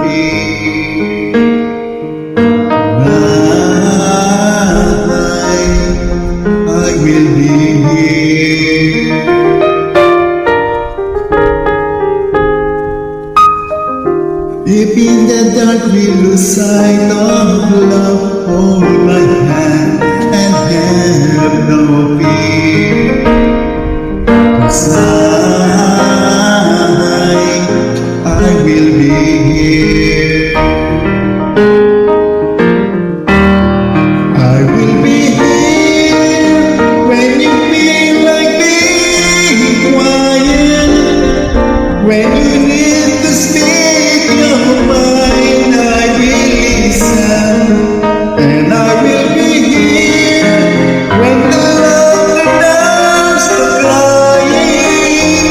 be. I will be here. If in the dark we lose sight of love, hold my hand and have no fear. 'Cause I will be here. I will be here when you feel like being quiet, when you need to speak your mind. I will listen, and I will be here when the laughter numbs the crying.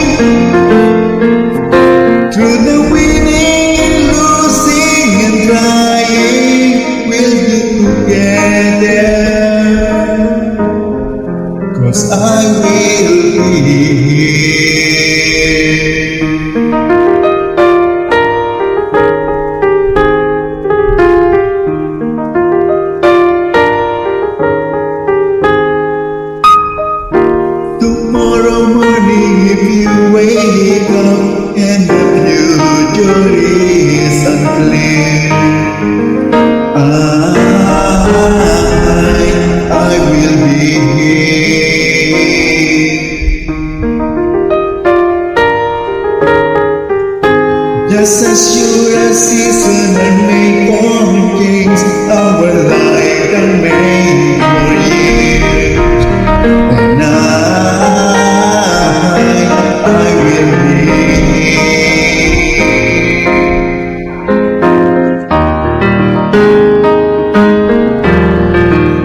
Through the winning and losing and trying, we'll be together. 'Cause I will be here. Tomorrow morning, if you wake up and the future is unclear, I will be here. Just as sure as season are made for kings, our life are made for years. And I will be here.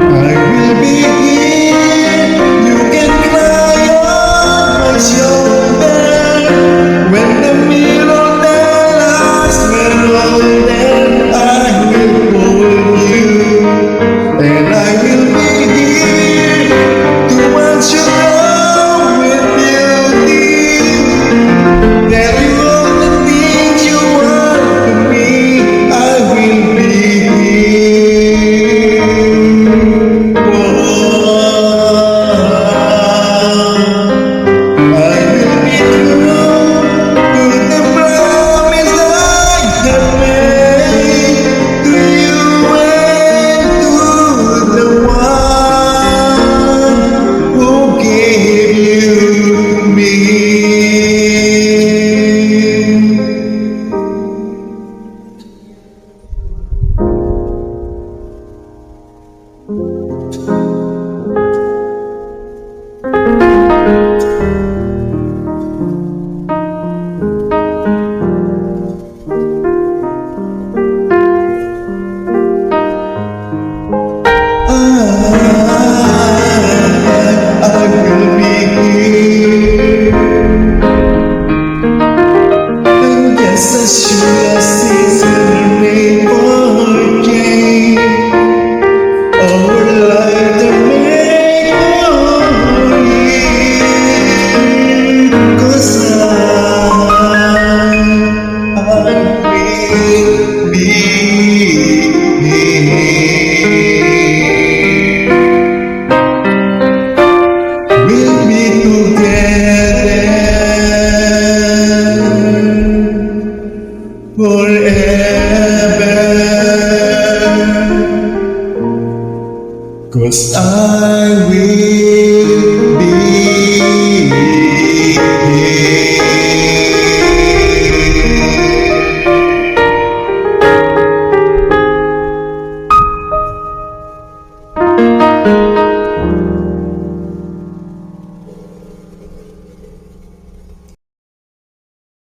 I will be here. You can cry on my shoulder when the mirror tells us we're older. I will hold you, and I will be here to watch you grow with beauty. Tell you all the things you want to me. I will be here. I will be true to the promise I have made to you and to the one who gave you me. I will be here. And just as sure as season remain for change, our life are made for years. 'Cause I will be here. We'll be together forever. 'Cause I will